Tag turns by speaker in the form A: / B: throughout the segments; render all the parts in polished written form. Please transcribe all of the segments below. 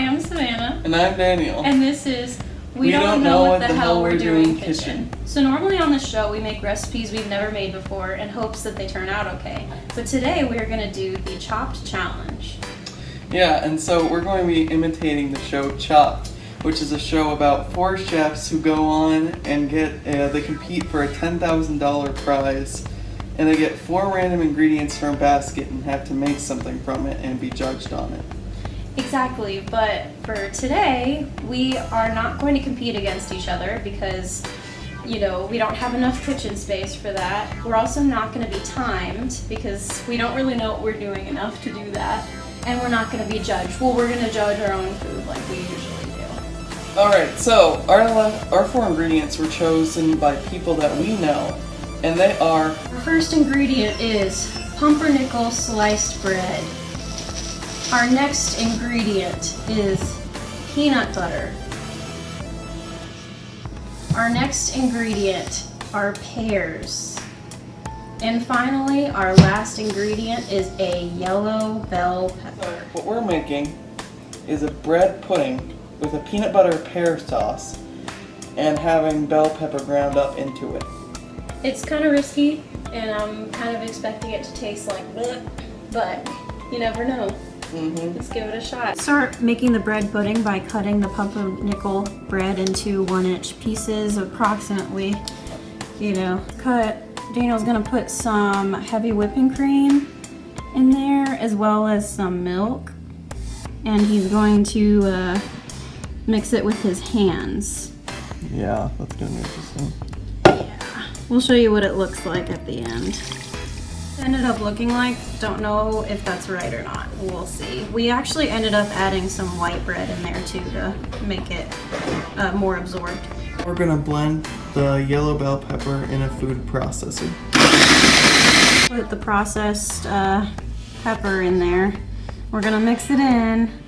A: I'm Savannah.
B: And I'm Daniel.
A: And this is We Don't Know What the Hell We're Doing Kitchen. So normally on this show we make recipes we've never made before in hopes that they turn out okay. But today we're going to do the Chopped Challenge.
B: Yeah, and so we're going to be imitating the show Chopped, which is a show about 4 chefs who go on and they compete for a $10,000 prize. And they get 4 random ingredients from a basket and have to make something from it and be judged on it.
A: Exactly, but for today, we are not going to compete against each other because, we don't have enough kitchen space for that. We're also not going to be timed because we don't really know what we're doing enough to do that. And we're not going to be judged. Well, we're going to judge our own food like we usually do.
B: Alright, so our 4 ingredients were chosen by people that we know, and they are...
A: Our first ingredient is pumpernickel sliced bread. Our next ingredient is peanut butter. Our next ingredient are pears. And finally, our last ingredient is a yellow bell pepper.
B: What we're making is a bread pudding with a peanut butter pear sauce and having bell pepper ground up into it.
A: It's kind of risky, and I'm kind of expecting it to taste like bleh, but you never know. Let's give it a shot. Start making the bread pudding by cutting the pumpernickel bread into 1-inch pieces, approximately, cut. Daniel's gonna put some heavy whipping cream in there as well as some milk, and he's going to mix it with his hands.
B: Yeah, that's gonna be interesting.
A: Yeah, we'll show you what it looks like at the end. Ended up looking like, don't know if that's right or not. We'll see. We actually ended up adding some white bread in there too to make it more absorbed.
B: We're gonna blend the yellow bell pepper in a food processor.
A: Put the processed pepper in there. We're gonna mix it in.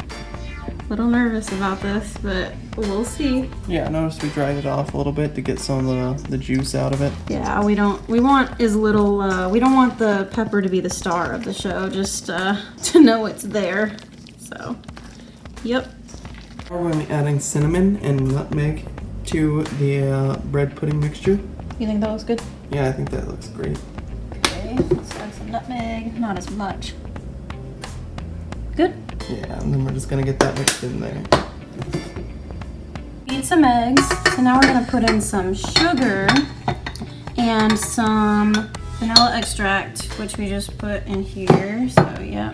A: A little nervous about this, but we'll see.
B: Yeah, notice we dried it off a little bit to get some of the juice out of it.
A: Yeah, we want we don't want the pepper to be the star of the show, just to know it's there. So, yep.
B: We're going to be adding cinnamon and nutmeg to the bread pudding mixture.
A: You think that looks good?
B: Yeah, I think that looks great.
A: Okay, let's add some nutmeg, not as much. Good?
B: Yeah, and then we're just gonna get that mixed in there.
A: Need some eggs, so now we're gonna put in some sugar and some vanilla extract, which we just put in here, so yeah.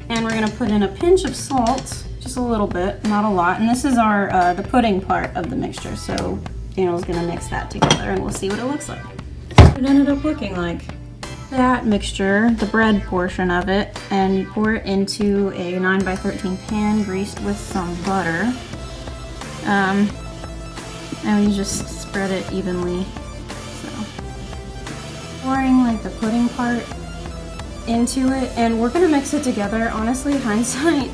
A: And we're gonna put in a pinch of salt, just a little bit, not a lot. And this is our the pudding part of the mixture, so Daniel's gonna mix that together and we'll see what it looks like. It ended up looking like that mixture, the bread portion of it, and you pour it into a 9x13 pan greased with some butter. And you just spread it evenly. So, pouring like the pudding part into it, and we're gonna mix it together. Honestly, hindsight,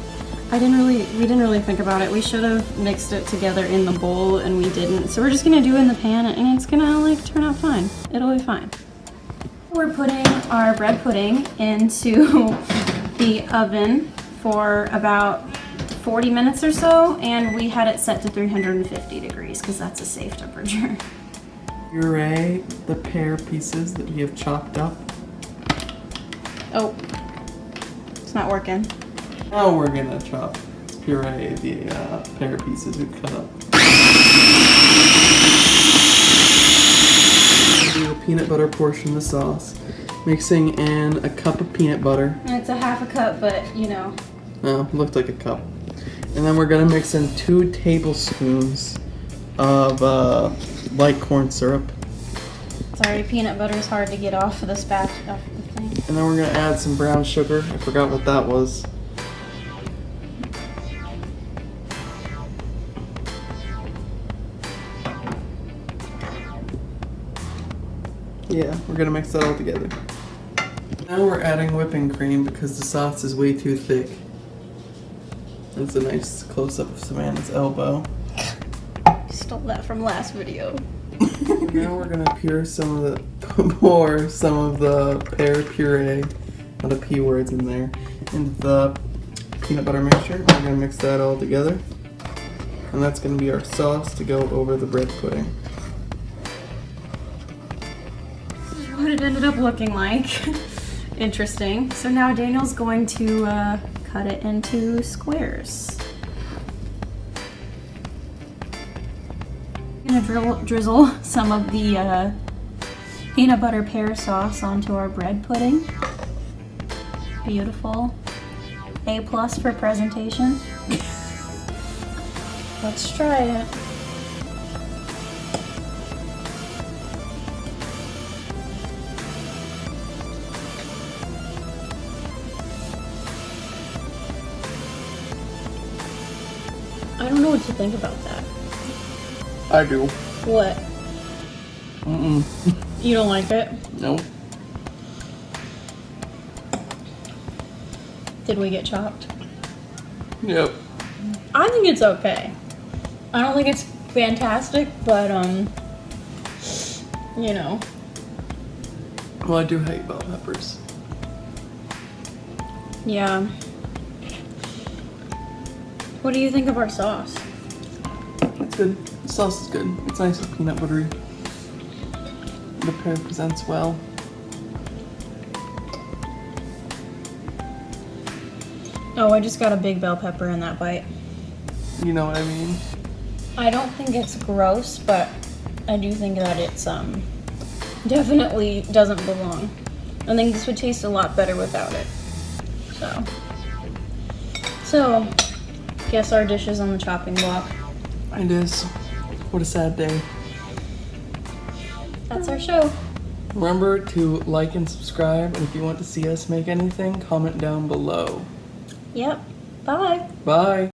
A: we didn't really think about it. We should have mixed it together in the bowl, and we didn't. So we're just gonna do it in the pan, and it's gonna turn out fine. It'll be fine. We're putting our bread pudding into the oven for about 40 minutes or so, and we had it set to 350 degrees because that's a safe temperature.
B: Puree the pear pieces that we have chopped up.
A: Oh, it's not working.
B: Now we're gonna puree the pear pieces we've cut up. Do the peanut butter portion of the sauce, mixing in a cup of peanut butter.
A: And it's a half a cup, but
B: Oh, looked like a cup. And then we're gonna mix in 2 tablespoons of light corn syrup.
A: Sorry, peanut butter is hard to get off of the thing.
B: And then we're gonna add some brown sugar. I forgot what that was. Yeah, we're gonna mix that all together. Now we're adding whipping cream because the sauce is way too thick. That's a nice close-up of Savannah's elbow.
A: Stole that from last video.
B: Now we're gonna pour some of the pear puree, not the P words in there, into the peanut butter mixture. We're gonna mix that all together. And that's gonna be our sauce to go over the bread pudding.
A: This is what it ended up looking like. Interesting. So now Daniel's going to cut it into squares. I'm gonna drizzle some of the peanut butter pear sauce onto our bread pudding. Beautiful. A+ for presentation. Let's try it. I don't know what to think about that.
B: I do.
A: What?
B: Mm-mm.
A: You don't like it?
B: No.
A: Did we get chopped?
B: Yep.
A: I think it's okay. I don't think it's fantastic, but you know.
B: Well, I do hate bell peppers.
A: Yeah. What do you think of our sauce?
B: It's good. The sauce is good. It's nice and peanut buttery. The pear presents well.
A: Oh, I just got a big bell pepper in that bite.
B: You know what I mean?
A: I don't think it's gross, but I do think that it's definitely doesn't belong. I think this would taste a lot better without it. So guess our dish is on the chopping block.
B: It is. What a sad day.
A: That's our show.
B: Remember to like and subscribe, and if you want to see us make anything, comment down below.
A: Yep. Bye.
B: Bye.